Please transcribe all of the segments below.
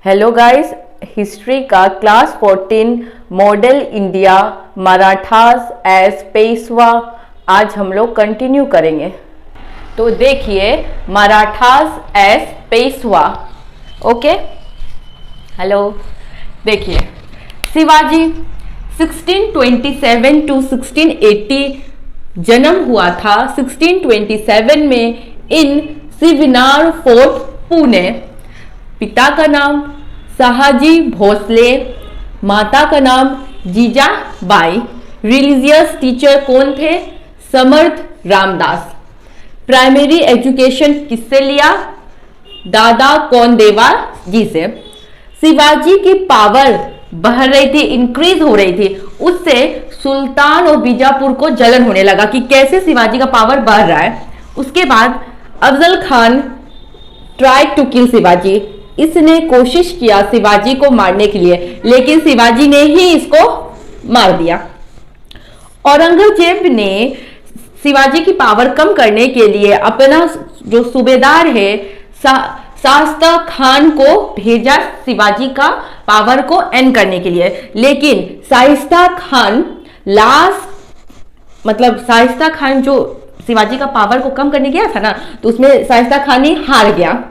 Hello guys, history का class 14 modern India Marathas as Peshwa आज हम लोग कंटिन्यू करेंगे। तो देखिए Marathas as Peshwa. Okay, hello, देखिए शिवाजी 1627 टू 1680 जन्म हुआ था। 1627 में इन शिवनार फोर्ट पुणे। पिता का नाम शहाजी भोसले, माता का नाम जीजाबाई। रिलीजियस टीचर कौन थे? समर्थ रामदास। प्राइमरी एजुकेशन किससे लिया? दादा कौनदेवा जी से। शिवाजी की पावर बढ़ रही थी, इंक्रीज हो रही थी, उससे सुल्तान और बीजापुर को जलन होने लगा कि कैसे शिवाजी का पावर बढ़ रहा है। उसके बाद Afzal Khan try to kill Shivaji. इसने कोशिश किया शिवाजी को मारने के लिए, लेकिन शिवाजी ने ही इसको मार दिया। औरंगजेब ने शिवाजी की पावर कम करने के लिए अपना जो सूबेदार है शास्ता खान को भेजा शिवाजी का पावर को एंड करने के लिए, लेकिन शाइस्ता खान शाइस्ता खान जो शिवाजी का पावर को कम करने गया था ना, तो उसमें शाइस्ता खान ही हार गया।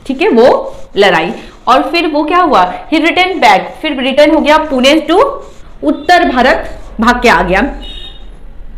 ठीक है, वो लड़ाई। और फिर वो क्या हुआ, ही रिटर्न बैक, फिर रिटर्न हो गया पुणे टू उत्तर भारत, भाग के आ गया।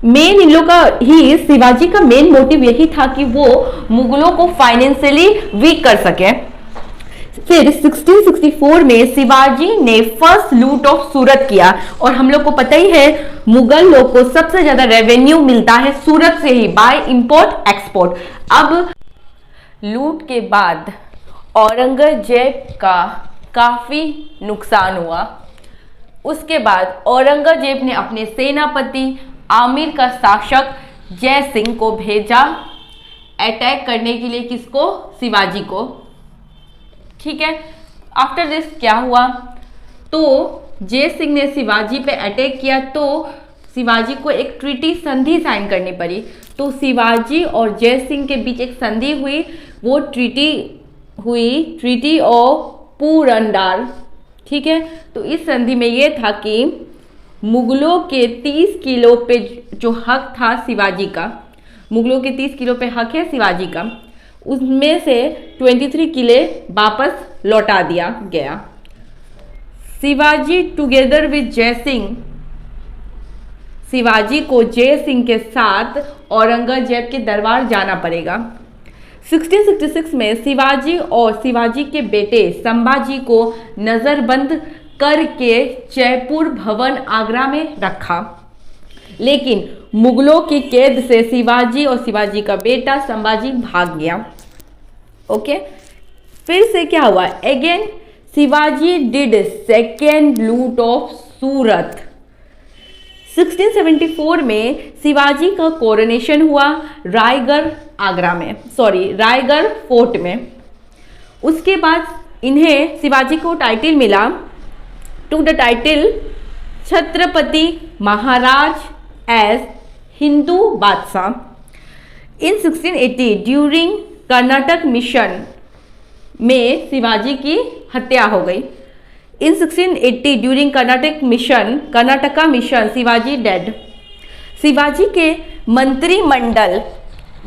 मेन इन लोग का ही शिवाजी का मेन मोटिव यही था कि वो मुगलों को फाइनेंशियली वीक कर सके। फिर 1664 में शिवाजी ने फर्स्ट लूट ऑफ सूरत किया, और हम लोग को पता ही है मुगल लोग को सबसे ज्यादा रेवेन्यू मिलता है सूरत से ही, बाय इंपोर्ट एक्सपोर्ट। अब लूट के बाद औरंगजेब का काफी नुकसान हुआ। उसके बाद औरंगजेब ने अपने सेनापति आमिर का शासक जय सिंह को भेजा अटैक करने के लिए। किसको? शिवाजी को। ठीक है, आफ्टर दिस क्या हुआ, तो जय सिंह ने शिवाजी पे अटैक किया, तो शिवाजी को एक ट्रीटी संधि साइन करनी पड़ी। तो शिवाजी और जय सिंह के बीच एक संधि हुई, वो ट्रीटी ऑफ पूरंडार। ठीक है, तो इस संधि में ये था कि मुगलों के 30 किलो पे जो हक था शिवाजी का, मुगलों के 30 किलो पे हक है शिवाजी का, उसमें से 23 किले वापस लौटा दिया गया। शिवाजी टुगेदर विद जय सिंह, शिवाजी को जय सिंह के साथ औरंगजेब के दरबार जाना पड़ेगा। 1666 में शिवाजी और शिवाजी के बेटे संभाजी को नजरबंद करके जयपुर भवन आगरा में रखा, लेकिन मुगलों की कैद से शिवाजी और शिवाजी का बेटा संभाजी भाग गया। ओके, फिर से क्या हुआ, अगेन शिवाजी डिड सेकेंड लूट ऑफ सूरत। 1674 में शिवाजी का कोरोनेशन हुआ रायगढ़ फोर्ट में। उसके बाद इन्हें शिवाजी को टाइटल मिला to the title Chhatrapati Maharaj as Hindu Badshah. In 1680 during Karnataka mission में शिवाजी की हत्या हो गई। इन 1680 during Karnataka mission Shivaji dead. Shivaji के मंत्रिमंडल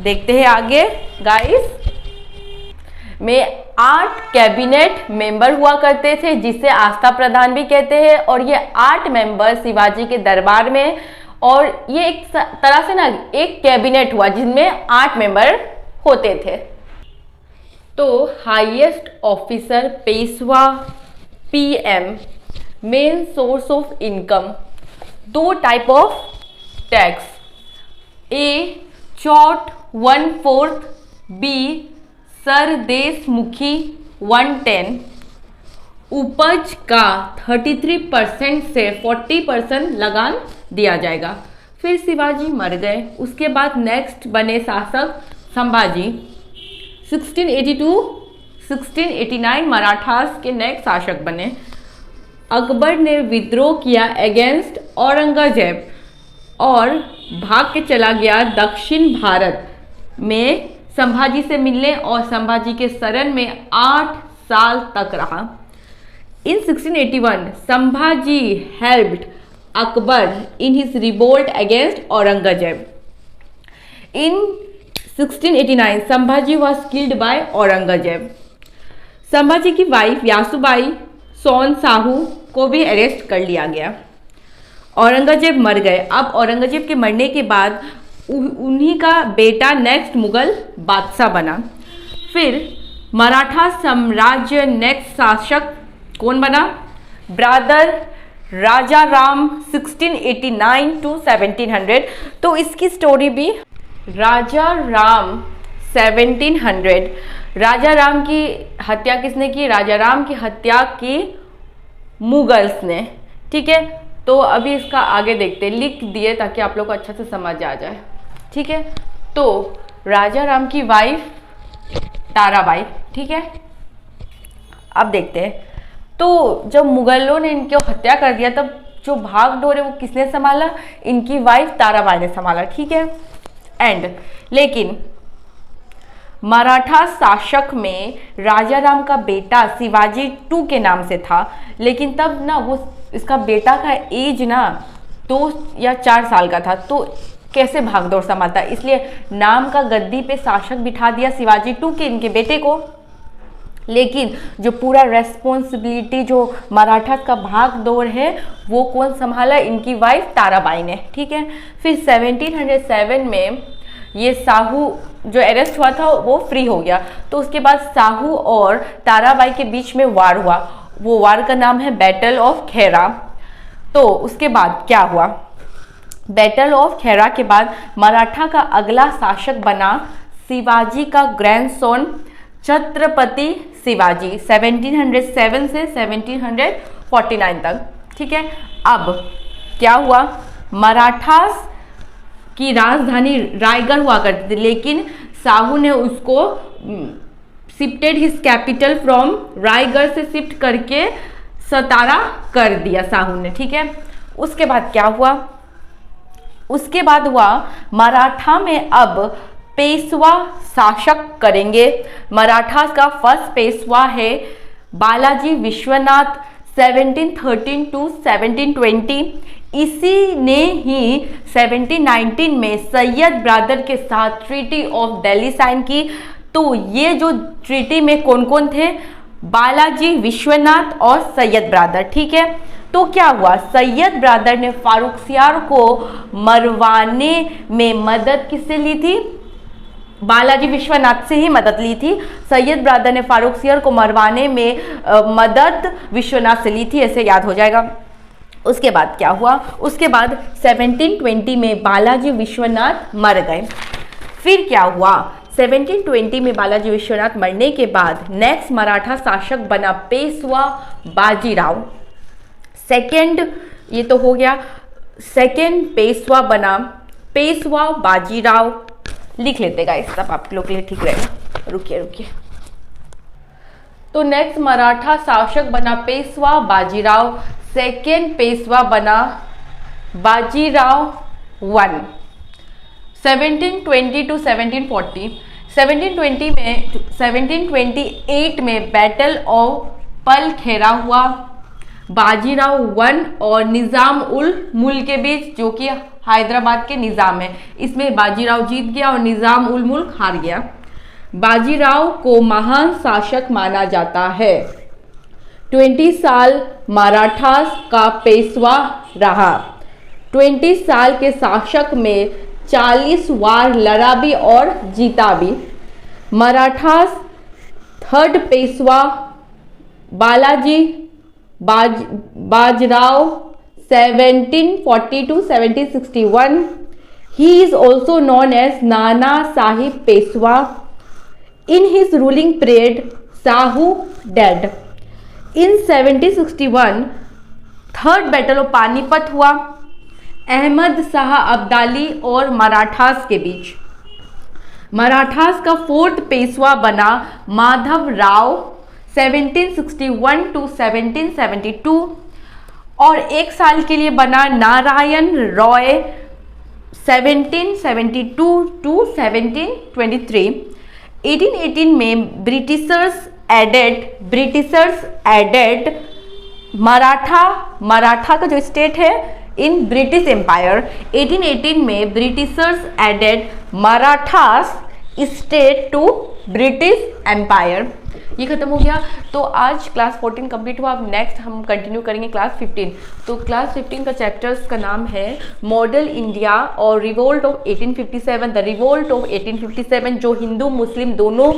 देखते हैं आगे गाइस में 8 कैबिनेट मेंबर हुआ करते थे, जिसे आस्था प्रधान भी कहते हैं। और ये 8 मेंबर शिवाजी के दरबार में, और ये एक तरह से ना एक कैबिनेट हुआ जिसमें 8 मेंबर होते थे। तो highest officer Peshwa PM, main source of income, 2 type of tax, A chat 1/4, B sardeshmukhi 1/10। उपज का 33% से 40% लगान दिया जाएगा। फिर शिवाजी मर गए। उसके बाद नेक्स्ट बने शासक संभाजी। 1682-1689 मराठास के नेक्स्ट शासक बने। अकबर ने विद्रोह किया अगेंस्ट औरंगजेब और भाग के चला गया दक्षिण भारत में संभाजी से मिलने और संभाजी के शरण में 8 साल तक रहा। इन 1681 Sambhaji helped Akbar in his revolt against Aurangzeb. In 1689 Sambhaji was killed by Aurangzeb. Sambhaji की वाइफ यासुबाई सोन साहू को भी अरेस्ट कर लिया गया। औरंगजेब मर गए। अब औरंगजेब के मरने के बाद उन्हीं का बेटा नेक्स्ट मुगल बादशाह बना। फिर मराठा साम्राज्य नेक्स्ट शासक कौन बना? Brother Raja Ram 1689 to 1700। तो इसकी स्टोरी भी राजा राम 1700। राजा राम की हत्या किसने की? राजा राम की हत्या की मुगल्स ने। ठीक है, तो अभी इसका आगे देखते हैं, लिख दिए ताकि आप लोग को अच्छा से समझ आ जाए। ठीक है, तो राजा राम की वाइफ ताराबाई। ठीक है, अब देखते हैं। तो जब मुगलों ने इनकी हत्या कर दिया तब जो भाग डोर है वो किसने संभाला? इनकी वाइफ ताराबाई ने संभाला। ठीक है, एंड लेकिन मराठा शासक में राजा राम का बेटा शिवाजी 2 के नाम से था, लेकिन तब ना वो इसका बेटा का एज ना 2 या 4 साल का था, तो कैसे भागदौड़ संभालता, इसलिए नाम का गद्दी पे शासक बिठा दिया शिवाजी 2 के इनके बेटे को। लेकिन जो पूरा रेस्पॉन्सिबिलिटी जो मराठा का भाग दौड़ है वो कौन संभाला? इनकी वाइफ ताराबाई ने। ठीक है, फिर 1707 में ये साहू जो अरेस्ट हुआ था वो फ्री हो गया। तो उसके बाद साहू और ताराबाई के बीच में वार हुआ। वो वार का नाम है बैटल ऑफ खैरा। तो उसके बाद क्या हुआ? बैटल ऑफ खैरा के बाद मराठा का अगला शासक बना शिवाजी का ग्रैंडसन छत्रपति शिवाजी 1707 से 1749 तक। ठीक है, अब क्या हुआ? मराठास की राजधानी रायगढ़ हुआ करती थी, लेकिन साहू ने उसको shifted his capital from Raigarh से शिफ्ट करके सतारा कर दिया साहू ने। ठीक है, उसके बाद क्या हुआ? उसके बाद हुआ मराठा में अब पेशवा शासक करेंगे। मराठा का फर्स्ट पेशवा है बालाजी विश्वनाथ 1713 to 1720। इसी ने ही 1719 में सैयद ब्रदर के साथ ट्रीटी ऑफ दिल्ली साइन की। तो ये जो ट्रीटी में कौन कौन थे? बालाजी विश्वनाथ और सैयद ब्रदर। ठीक है, तो क्या हुआ? सैयद ब्रदर ने फारुखसियार को मरवाने में मदद किससे ली थी? बालाजी विश्वनाथ से ही मदद ली थी। सैयद ब्रदर ने फारुखसियार को मरवाने में मदद विश्वनाथ से ली थी, ऐसे याद हो जाएगा। उसके बाद क्या हुआ? उसके बाद 1720 में बालाजी विश्वनाथ मर गए। फिर क्या हुआ? 1720 में बालाजी विश्वनाथ मरने के बाद नेक्स्ट मराठा शासक बना पेशवा बाजीराव। सेकेंड, ये तो हो गया, सेकेंड पेशवा बना पेशवा बाजीराव। लिख लेते गाइस, सब आप लोग के लिए ठीक रहेगा। रुकिए। तो नेक्स्ट मराठा शासक बना पेशवा बाजीराव। सेकेंड पेशवा बना बाजीराव 1 1720 to 1740। 1728 में बैटल ऑफ पलखेरा हुआ बाजीराव 1 और निजाम उल मुल्क के बीच, जो कि हैदराबाद के निजाम है। इसमें बाजीराव जीत गया और निजाम उल मुल्क हार गया। बाजीराव को महान शासक माना जाता है। 20 साल मराठास का पेशवा रहा। 20 साल के शासक में 40 वार लड़ा भी और जीता भी। Marathas third Peshwa Balaji Bajirao 1740 to 1761। He is also known as Nana Sahib Peshwa। In his ruling period, Sahu dead। In 1761 third battle of Panipat हुआ अहमद शाह अब्दाली और मराठास के बीच। मराठास का फोर्थ पेशवा बना माधव राव 1761 to 1772 और 1 साल के लिए बना नारायण रॉय 1772 to 1723। 1818 में ब्रिटिशर्स एडेड मराठा का जो स्टेट है इन ब्रिटिश एम्पायर। 1818 में Britishers added Marathas state to British empire. ये खत्म हो गया। तो आज क्लास 14 कंप्लीट हुआ। अब नेक्स्ट हम कंटिन्यू करेंगे क्लास 15। तो क्लास 15 का चैप्टर्स का नाम है मॉडल इंडिया और revolt of 1857। The revolt of 1857 जो हिंदू मुस्लिम दोनों,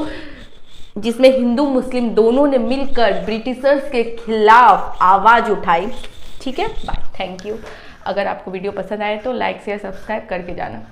जिसमें हिंदू मुस्लिम दोनों ने मिलकर ब्रिटिशर्स के खिलाफ आवाज उठाई। ठीक है, बाय, थैंक यू। अगर आपको वीडियो पसंद आए तो लाइक शेयर सब्सक्राइब करके जाना।